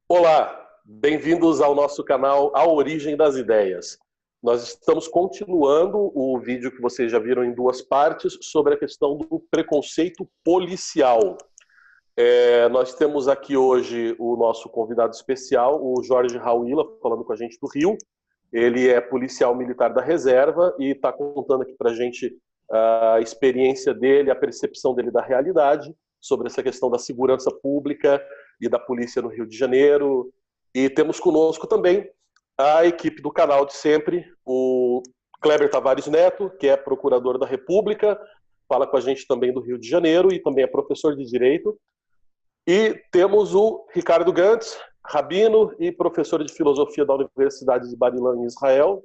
Olá, bem-vindos ao nosso canal A Origem das Ideias. Nós estamos continuando o vídeo que vocês já viram em duas partes sobre a questão do preconceito policial. Nós temos aqui hoje o nosso convidado especial, o Jorge Rauila, falando com a gente do Rio. Ele é policial militar da reserva e está contando aqui para a gente a experiência dele, a percepção dele da realidade sobre essa questão da segurança pública e da polícia no Rio de Janeiro. E temos conosco também a equipe do canal de sempre, o Kleber Tavares Neto, que é procurador da República, fala com a gente também do Rio de Janeiro e também é professor de Direito. E temos o Ricardo Gantz, rabino e professor de Filosofia da Universidade de Bar-Ilan, em Israel,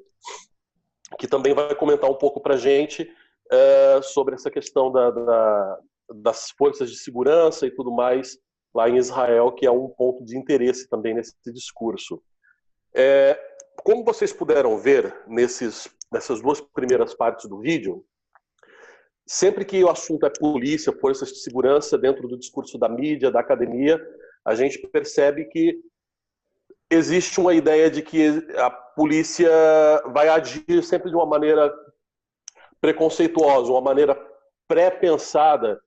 que também vai comentar um pouco para a gente sobre essa questão das forças de segurança e tudo mais lá em Israel, que é um ponto de interesse também nesse discurso. Como vocês puderam ver nessas duas primeiras partes do vídeo, sempre que o assunto é polícia, forças de segurança, dentro do discurso da mídia, da academia, a gente percebe que existe uma ideia de que a polícia vai agir sempre de uma maneira preconceituosa, uma maneira pré-pensada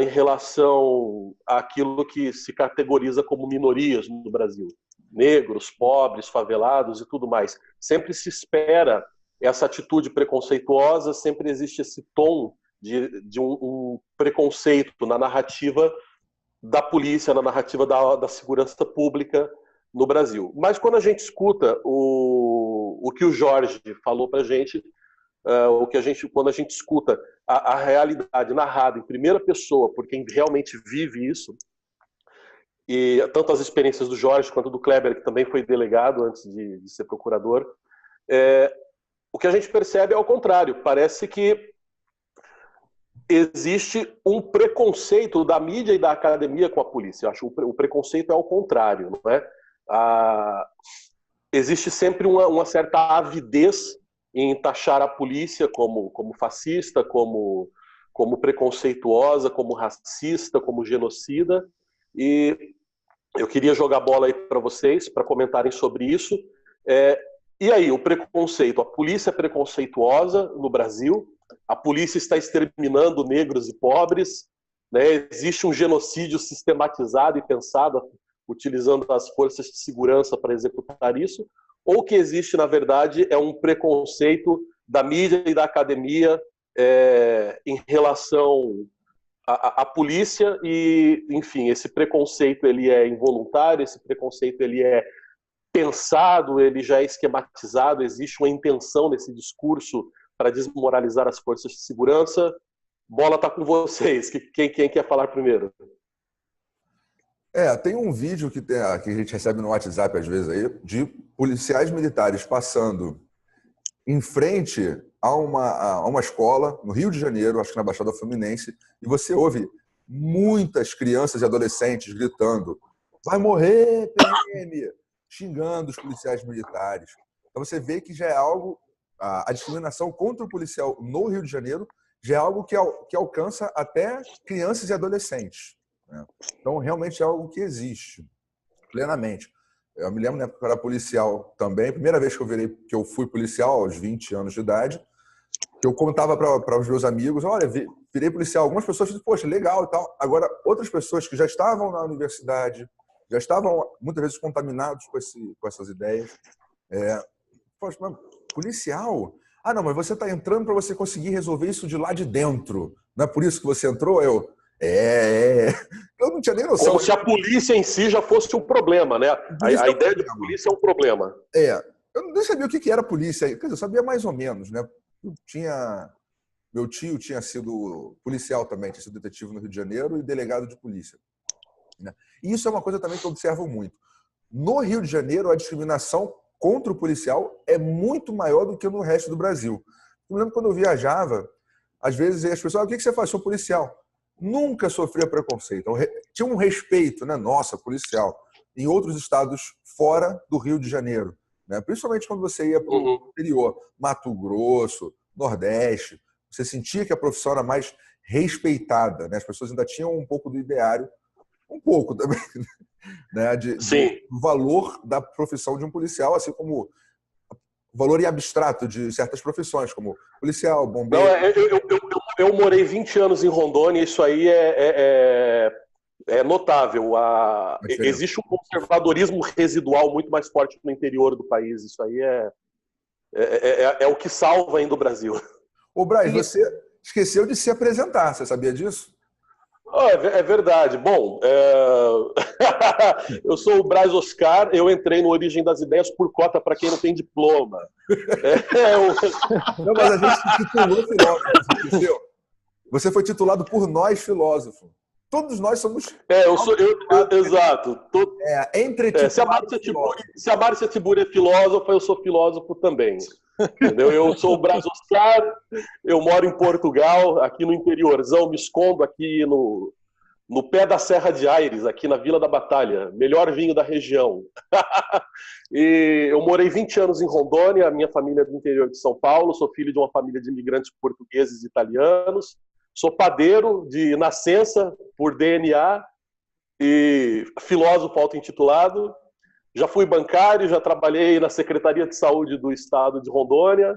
em relação àquilo que se categoriza como minorias no Brasil. Negros, pobres, favelados e tudo mais. Sempre se espera essa atitude preconceituosa, sempre existe esse tom de um preconceito na narrativa da polícia, na narrativa da segurança pública no Brasil. Mas quando a gente escuta o que o Jorge falou para a gente, quando a gente escuta a realidade narrada em primeira pessoa por quem realmente vive isso, e tanto as experiências do Jorge quanto do Kleber, que também foi delegado antes de ser procurador, o que a gente percebe é ao contrário. Parece que existe um preconceito da mídia e da academia com a polícia. Eu acho que o preconceito é ao contrário, não é? Existe sempre uma certa avidez em taxar a polícia como fascista, como preconceituosa, como racista, como genocida. E eu queria jogar a bola aí para vocês, para comentarem sobre isso. E aí, o preconceito? A polícia é preconceituosa no Brasil, a polícia está exterminando negros e pobres, né? Existe um genocídio sistematizado e pensado utilizando as forças de segurança para executar isso, ou que existe, na verdade, é um preconceito da mídia e da academia em relação à polícia e, enfim, esse preconceito ele é involuntário, esse preconceito ele é pensado, ele já é esquematizado, existe uma intenção nesse discurso para desmoralizar as forças de segurança. Bola está com vocês. Quem quer falar primeiro? Tem um vídeo que a gente recebe no WhatsApp às vezes aí, de policiais militares passando em frente a uma escola no Rio de Janeiro, acho que na Baixada Fluminense, e você ouve muitas crianças e adolescentes gritando: vai morrer, PM! Xingando os policiais militares. Então você vê que já é algo, a discriminação contra o policial no Rio de Janeiro já é algo que alcança até crianças e adolescentes, né? Então realmente é algo que existe plenamente. Eu me lembro, né, que eu era policial também, primeira vez que eu fui policial, aos 20 anos de idade, que eu contava para os meus amigos: olha, virei policial. Algumas pessoas dizem: poxa, legal e tal. Agora, outras pessoas que já estavam na universidade, já estavam muitas vezes contaminados com essas ideias. Poxa, mas policial? Ah, não, mas você está entrando para você conseguir resolver isso de lá de dentro. Não é por isso que você entrou? Eu não tinha nem noção. Como se a polícia em si já fosse um problema, né? A ideia de polícia é um problema. Eu nem sabia o que era polícia. Quer dizer, eu sabia mais ou menos, né? Meu tio tinha sido policial também, tinha sido detetive no Rio de Janeiro e delegado de polícia, né? E isso é uma coisa também que eu observo muito. No Rio de Janeiro, a discriminação contra o policial é muito maior do que no resto do Brasil. Eu lembro quando eu viajava, às vezes as pessoas, o que você faz? Sou policial. Nunca sofria preconceito. Tinha um respeito, né? Nossa, policial. Em outros estados fora do Rio de Janeiro, né? Principalmente quando você ia para o interior, Mato Grosso, Nordeste, você sentia que a profissão era mais respeitada, né? As pessoas ainda tinham um pouco do ideário, um pouco também, né? Do valor da profissão de um policial, assim como o valor abstrato de certas profissões, como policial, bombeiro. Não, eu morei 20 anos em Rondônia, isso aí é notável. Existe um conservadorismo residual muito mais forte no interior do país. Isso aí é o que salva ainda o Brasil. Ô, Braz, você esqueceu de se apresentar, você sabia disso? É verdade. Bom, eu sou o Braz Oscar, eu entrei no Origem das Ideias por cota para quem não tem diploma. Não, mas a gente se titulou filósofo, você esqueceu? Você foi titulado por nós, filósofo. Todos nós somos... Exato. Se a Márcia Tiburi é filósofa, eu sou filósofo também. Entendeu? Eu sou o Braz Oscar, eu moro em Portugal, aqui no interiorzão, me escondo aqui no pé da Serra de Aires, aqui na Vila da Batalha, melhor vinho da região. E eu morei 20 anos em Rondônia, a minha família é do interior de São Paulo, sou filho de uma família de imigrantes portugueses e italianos, sou padeiro de nascença por DNA e filósofo auto-intitulado. Já fui bancário, já trabalhei na Secretaria de Saúde do Estado de Rondônia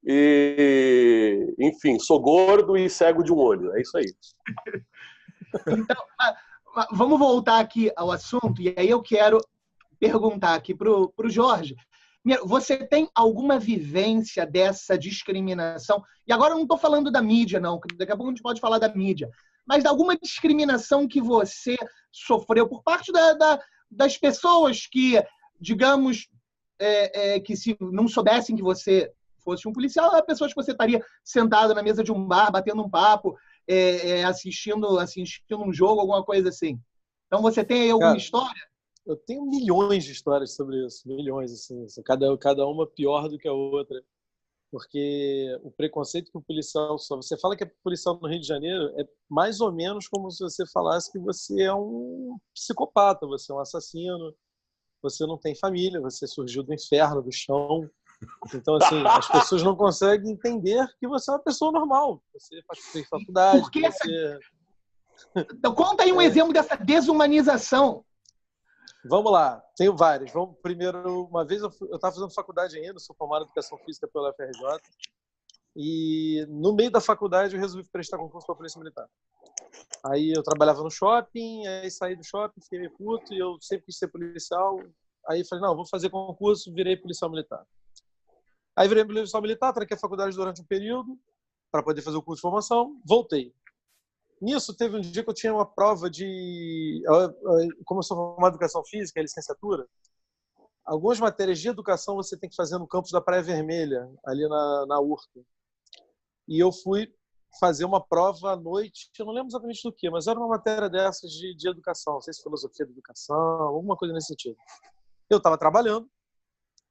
e, enfim, sou gordo e cego de um olho. É isso aí. Então, vamos voltar aqui ao assunto, e aí eu quero perguntar aqui para o Jorge. Você tem alguma vivência dessa discriminação? E agora eu não estou falando da mídia, não, daqui a pouco a gente pode falar da mídia, mas de alguma discriminação que você sofreu por parte das pessoas que, digamos, que se não soubessem que você fosse um policial, eram pessoas que você estaria sentado na mesa de um bar, batendo um papo, assistindo um jogo, alguma coisa assim. Então, você tem aí alguma história? Eu tenho milhões de histórias sobre isso, milhões, assim, cada uma pior do que a outra, porque o preconceito que o policial sofre, você fala que é policial no Rio de Janeiro, é mais ou menos como se você falasse que você é um psicopata, você é um assassino, você não tem família, você surgiu do inferno, do chão. Então, assim, as pessoas não conseguem entender que você é uma pessoa normal, você faz faculdade. Por que Então, conta aí um exemplo dessa desumanização. Vamos lá, tenho vários. Vamos primeiro, uma vez eu estava fazendo faculdade ainda, sou formado em Educação Física pela UFRJ, e no meio da faculdade eu resolvi prestar concurso para a Polícia Militar. Aí eu trabalhava no shopping, aí saí do shopping, fiquei meio puto, e eu sempre quis ser policial. Aí falei, não, vou fazer concurso, virei policial militar. Aí virei policial militar, tranquei a faculdade durante um período, para poder fazer o curso de formação, voltei. Nisso, teve um dia que eu tinha uma prova de... Como eu sou formado em Educação Física, licenciatura, algumas matérias de educação você tem que fazer no campus da Praia Vermelha, ali na URCA. E eu fui fazer uma prova à noite, eu não lembro exatamente do que, mas era uma matéria dessas de educação, não sei se filosofia da educação, alguma coisa nesse sentido. Eu estava trabalhando,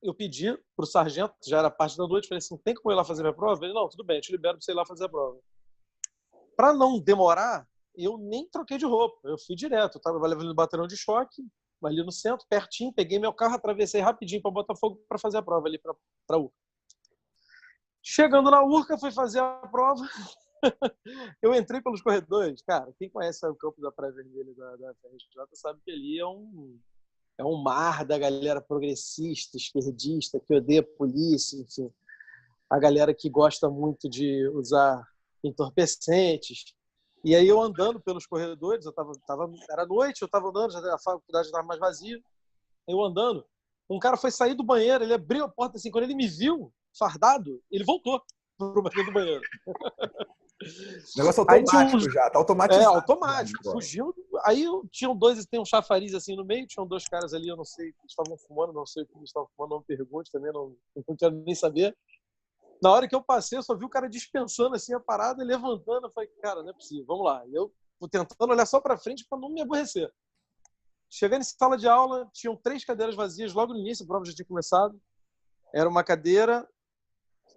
eu pedi para o sargento, já era parte da noite, falei assim, tem como eu ir lá fazer minha prova? Ele, não, tudo bem, eu te libero para você ir lá fazer a prova. Para não demorar, eu nem troquei de roupa, eu fui direto. Eu estava levando o batalhão de choque, ali no centro, pertinho, peguei meu carro, atravessei rapidinho para Botafogo para fazer a prova ali para a URCA. Chegando na URCA, fui fazer a prova. Eu entrei pelos corredores. Cara, quem conhece o campo da Praia Vermelha da FRJ sabe que ali é um mar da galera progressista, esquerdista, que odeia a polícia, enfim. A galera que gosta muito de usar entorpecentes. E aí eu andando pelos corredores, era noite, eu estava andando, a faculdade estava mais vazia, eu andando, um cara foi sair do banheiro, ele abriu a porta assim, quando ele me viu fardado, ele voltou pro banheiro do banheiro. Negócio Aí tinha automático já, tá automatizado. automático. Fugiu. Aí tinham dois, tem um chafariz assim no meio, tinham dois caras ali, eu não sei, eles estavam fumando, não sei o que eles estavam fumando, não me pergunte também, não quero nem saber. Na hora que eu passei, eu só vi o cara dispensando assim a parada e levantando. Eu falei, cara, não é possível, vamos lá. E eu tentando olhar só pra frente para não me aborrecer. Chegando em sala de aula, tinham 3 cadeiras vazias logo no início, a prova já tinha começado. Era uma cadeira,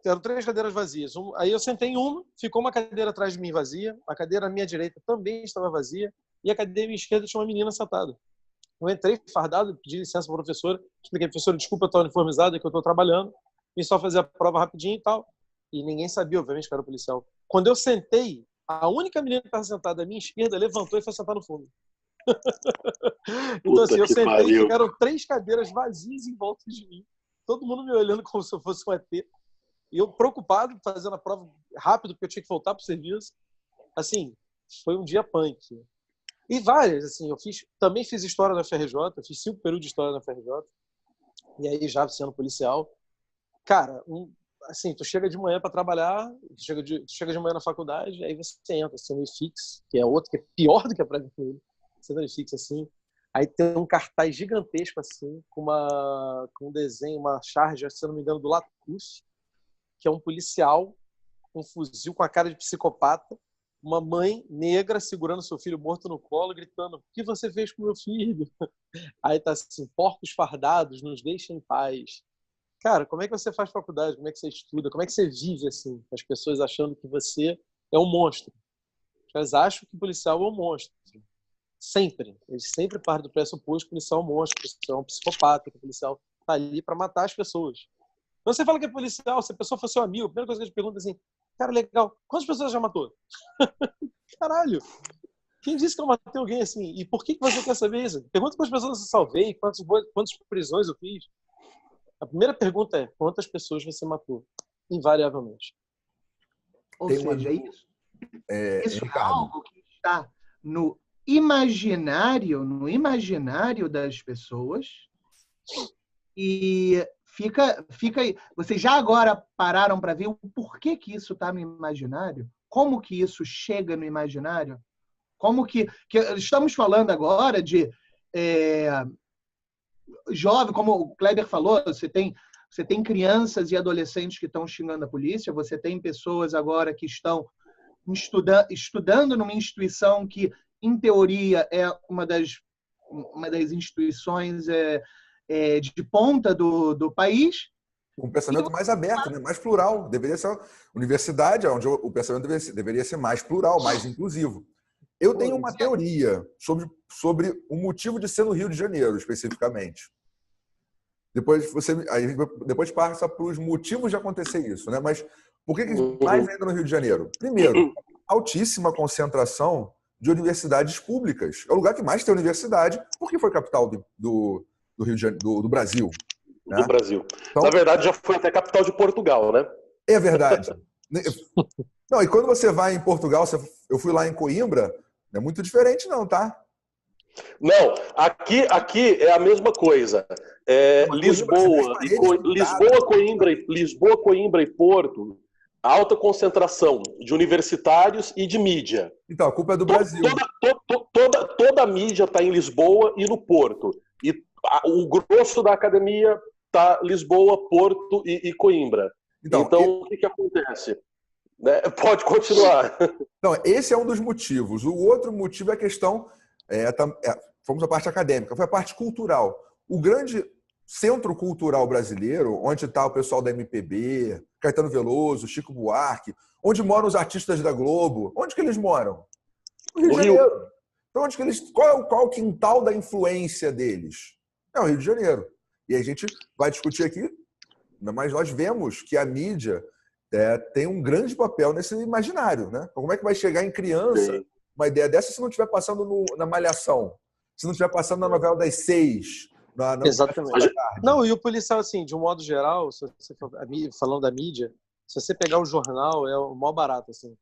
eram 3 cadeiras vazias. Aí eu sentei em uma, ficou uma cadeira atrás de mim vazia, a cadeira à minha direita também estava vazia, e a cadeira à minha esquerda tinha uma menina sentada. Eu entrei fardado, pedi licença para a professora, expliquei, professora, desculpa, eu estou uniformizado, é que eu estou trabalhando, vim só fazer a prova rapidinho e tal. E ninguém sabia, obviamente, que era o policial. Quando eu sentei, a única menina que estava sentada à minha esquerda levantou e foi sentar no fundo. Então, assim, eu sentei e ficaram 3 cadeiras vazias em volta de mim. Todo mundo me olhando como se eu fosse um ET. E eu preocupado, fazendo a prova rápido, porque eu tinha que voltar para o serviço. Assim, foi um dia punk. E várias, assim, também fiz história na FRJ, eu fiz 5 períodos de história na FRJ. E aí, já sendo policial. Cara, assim, tu chega de manhã para trabalhar, tu chega de manhã na faculdade, aí você entra, você no IFIX, que é outro que é pior do que a prova dele. Você no IFIX, assim, aí tem um cartaz gigantesco, assim, com um desenho, uma charge, se eu não me engano, do Latouche, que é um policial com um fuzil com a cara de psicopata, uma mãe negra segurando seu filho morto no colo, gritando, o que você fez com meu filho? Aí tá assim, porcos fardados, nos deixem em paz. Cara, como é que você faz faculdade? Como é que você estuda? Como é que você vive assim? As pessoas achando que você é um monstro. Elas acham que o policial é um monstro. Sempre. Eles sempre partem do pressuposto que o policial é um monstro, que o policial é um psicopata, que o policial tá ali para matar as pessoas. Quando você fala que é policial, se a pessoa for seu amigo, a primeira coisa que a gente pergunta é assim, cara, legal, quantas pessoas já matou? Caralho! Quem disse que eu matei alguém assim? E por que você quer saber isso? Pergunta para as pessoas se eu salvei, quantas prisões eu fiz. A primeira pergunta é, quantas pessoas você matou? Invariavelmente. Ou Tem seja, isso é Ricardo, algo que está no imaginário das pessoas e fica aí. Vocês já agora pararam para ver o porquê que isso está no imaginário? Como que isso chega no imaginário? Como que estamos falando agora de jovem, como o Kleber falou, você tem crianças e adolescentes que estão xingando a polícia, você tem pessoas agora que estão estudando numa instituição que, em teoria, é uma das instituições de ponta do país. com um pensamento mais aberto, né? Mais plural. Deveria ser uma universidade onde o pensamento deveria ser mais plural, mais inclusivo. Eu tenho uma teoria sobre o motivo de ser no Rio de Janeiro, especificamente. Depois passa para os motivos de acontecer isso, né? Mas por que mais ainda no Rio de Janeiro? Primeiro, altíssima concentração de universidades públicas. É o lugar que mais tem universidade, porque foi capital do Rio de Janeiro, do Brasil. Do Brasil. Então, na verdade, já foi até capital de Portugal, né? É verdade. Não, e quando você vai em Portugal, eu fui lá em Coimbra, não é muito diferente não, tá? Não, aqui é a mesma coisa. Lisboa, Coimbra e Porto, alta concentração de universitários e de mídia. Então, a culpa é do Brasil. Toda a mídia está em Lisboa e no Porto. E o grosso da academia está Lisboa, Porto e Coimbra. Então o que acontece? Pode continuar. Então, esse é um dos motivos. O outro motivo é a questão, fomos à parte acadêmica, foi a parte cultural. O grande centro cultural brasileiro, onde está o pessoal da MPB, Caetano Veloso, Chico Buarque, onde moram os artistas da Globo, onde que eles moram? No Rio de Janeiro. Então, qual o quintal da influência deles? É o Rio de Janeiro. E a gente vai discutir aqui, mas nós vemos que a mídia tem um grande papel nesse imaginário, né? Como é que vai chegar em criança uma ideia dessa se não estiver passando na Malhação? Se não estiver passando na novela das 6? Exatamente. Não, e o policial, assim, de um modo geral, se você falando da mídia, se você pegar o jornal, é o maior barato, assim.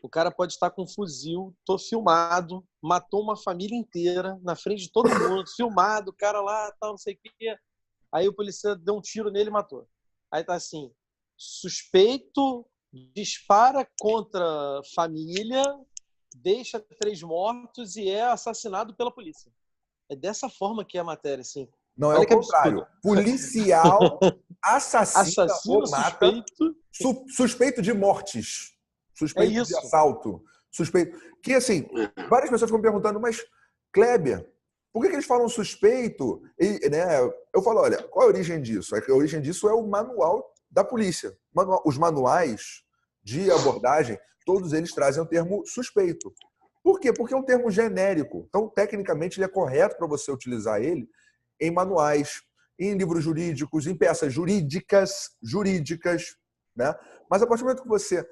O cara pode estar com um fuzil, filmado, matou uma família inteira na frente de todo mundo, filmado, o cara lá, tal, não sei o quê. Aí o policial deu um tiro nele e matou. Aí tá assim, suspeito dispara contra a família, deixa 3 mortos e é assassinado pela polícia. É dessa forma que é a matéria, assim. Não, é o contrário. Policial assassina assassino, ou mata, suspeito de mortes, suspeito de assalto, suspeito... Que, assim, várias pessoas ficam me perguntando, mas, Kleber, por que eles falam suspeito? E, né, eu falo, olha, qual é a origem disso? A origem disso é o manual da polícia. Os manuais de abordagem, todos eles trazem o termo suspeito. Por quê? Porque é um termo genérico. Então, tecnicamente, ele é correto para você utilizar ele em manuais, em livros jurídicos, em peças jurídicas, né? Mas a partir do momento que você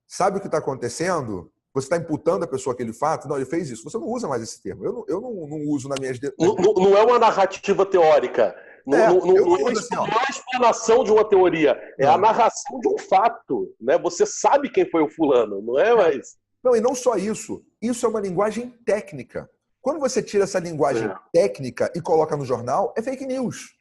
sabe o que está acontecendo, você está imputando a pessoa aquele fato, não, ele fez isso, você não usa mais esse termo. Eu não uso nas minhas... Não é uma narrativa teórica. Não é a explanação de uma teoria, é a narração de um fato, né? Você sabe quem foi o fulano, não é mais... Não, e não só isso. Isso é uma linguagem técnica. Quando você tira essa linguagem técnica e coloca no jornal, é fake news.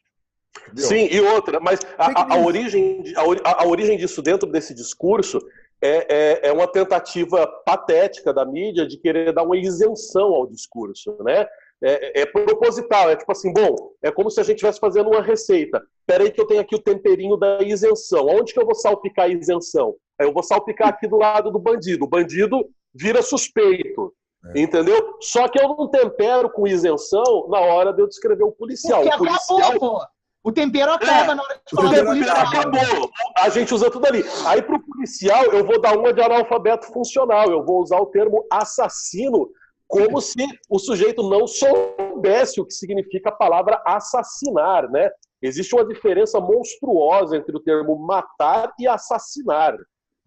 Entendeu? Sim, e outra, mas a origem disso dentro desse discurso é uma tentativa patética da mídia de querer dar uma isenção ao discurso, né? É proposital, é tipo assim, bom, é como se a gente estivesse fazendo uma receita. Espera aí que eu tenho aqui o temperinho da isenção. Onde que eu vou salpicar a isenção? Eu vou salpicar aqui do lado do bandido. O bandido vira suspeito, entendeu? Só que eu não tempero com isenção na hora de eu descrever o policial. Porque acabou, pô. O tempero acaba na hora de falar do policial. Acabou. A gente usa tudo ali. Aí pro policial eu vou dar uma de analfabeto funcional. Eu vou usar o termo assassino como se o sujeito não soubesse o que significa a palavra assassinar, né? Existe uma diferença monstruosa entre o termo matar e assassinar,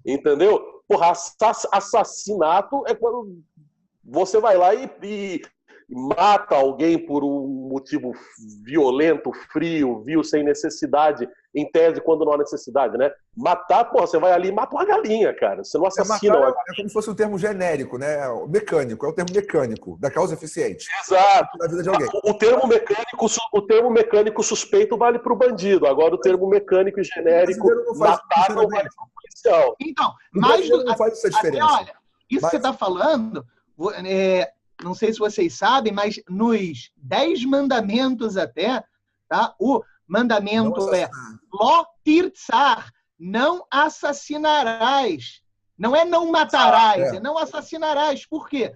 entendeu? Porra, assassinato é quando você vai lá e mata alguém por um motivo violento, frio, vil, sem necessidade, em tese, quando não há necessidade, né? Matar, porra, você vai ali e mata uma galinha, cara. Você não assassina. É como se fosse um termo genérico, né? Mecânico, é o termo mecânico, da causa eficiente. Exato. Da vida de alguém. O termo mecânico suspeito vale para o bandido. Agora o termo mecânico e genérico matar não vale para o policial. Então, mas não faz essa diferença. Olha, isso que você está falando, não sei se vocês sabem, mas nos 10 mandamentos até, tá? O mandamento é Lo tirtsar, não assassinarás. Não é não matarás, é não assassinarás. Por quê?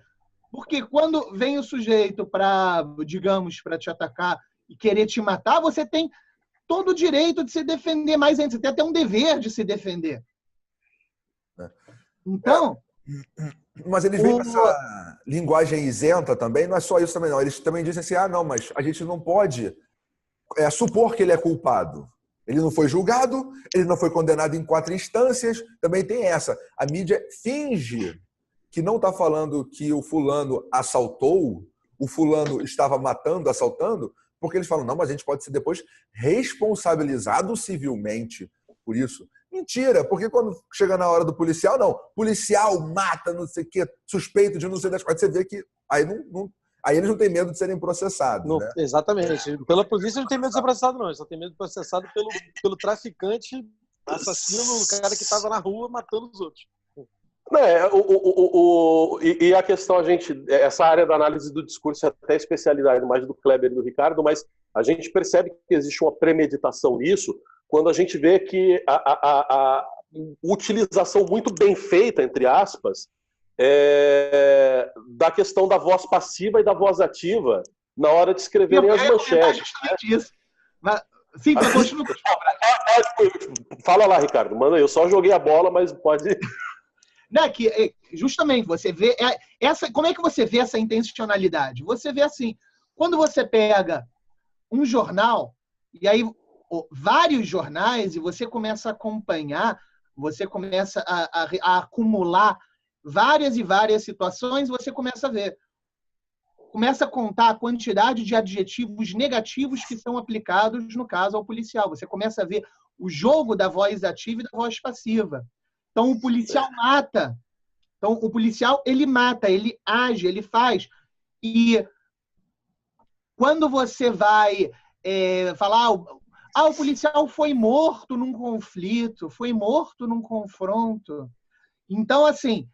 Porque quando vem o sujeito para, digamos, para te atacar e querer te matar, você tem todo o direito de se defender, mais ainda, você tem até um dever de se defender. Então... Mas eles vêm com essa linguagem isenta também, não é só isso também não. Eles também dizem assim, não, mas a gente não pode supor que ele é culpado. Ele não foi julgado, ele não foi condenado em 4 instâncias, também tem essa. A mídia finge que não está falando que o fulano assaltou, o fulano estava matando, assaltando, porque eles falam, não, mas a gente pode ser depois responsabilizado civilmente por isso. Mentira, porque quando chega na hora do policial, não. Policial mata, não sei o quê, suspeito de não sei das coisas. Você vê que aí eles não têm medo de serem processados. Não, né? Exatamente. Pela polícia não tem medo de ser processado, não. Eles só tem medo de ser processado pelo traficante, assassino, o cara que estava na rua matando os outros. E a questão, essa área da análise do discurso é até especialidade mais do Kleber e do Ricardo, mas a gente percebe que existe uma premeditação nisso quando a gente vê que a utilização muito bem feita, entre aspas, da questão da voz passiva e da voz ativa na hora de escreverem as manchetes. Justamente isso. Mas, sim, continua. Fala lá, Ricardo. Manda, eu só joguei a bola, mas pode... Não, justamente, você vê... como é que você vê essa intencionalidade? Você vê assim, quando você pega um jornal, e aí vários jornais, e você começa a acompanhar, você começa a acumular várias e várias situações, você começa a ver. Começa a contar a quantidade de adjetivos negativos que são aplicados, no caso, ao policial. Você começa a ver o jogo da voz ativa e da voz passiva. Então, o policial mata. Então, o policial, ele mata, ele age, ele faz. E quando você vai falar o policial foi morto num conflito, foi morto num confronto. Então, assim,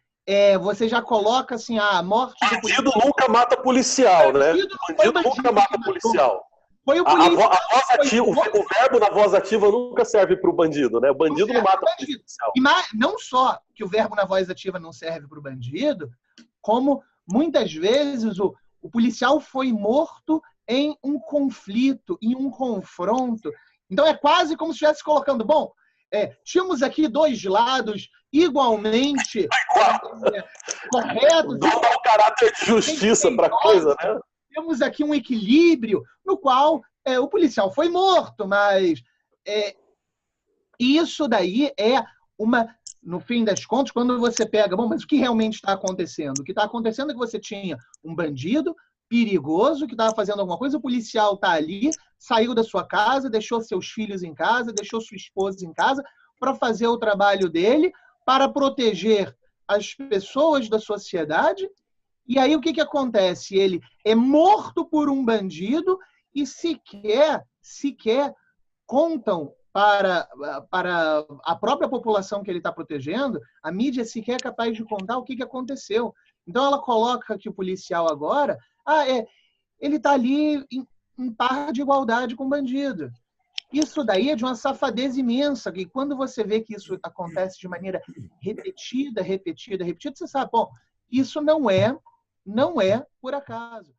você já coloca assim, a morte do policial. Bandido nunca mata policial, né? Bandido nunca mata policial. Foi o policial. A voz ativa, o verbo na voz ativa nunca serve para o bandido, né? O bandido não mata o policial. E não só que o verbo na voz ativa não serve para o bandido, como muitas vezes o policial foi morto em um conflito, em um confronto. Então é quase como se estivesse colocando, tínhamos aqui dois lados igualmente corretos. Dá um caráter de justiça para a coisa, né? Temos aqui um equilíbrio no qual o policial foi morto, mas isso daí no fim das contas, quando você pega, mas o que realmente está acontecendo? O que está acontecendo é que você tinha um bandido perigoso que estava fazendo alguma coisa, o policial está ali, saiu da sua casa, deixou seus filhos em casa, deixou sua esposa em casa para fazer o trabalho dele, para proteger as pessoas da sociedade. E aí o que acontece? Ele é morto por um bandido e sequer contam para a própria população que ele está protegendo, a mídia sequer é capaz de contar o que aconteceu. Então ela coloca que o policial agora, ele está ali em par de igualdade com o bandido. Isso daí é de uma safadeza imensa, que quando você vê que isso acontece de maneira repetida, você sabe, isso não é por acaso.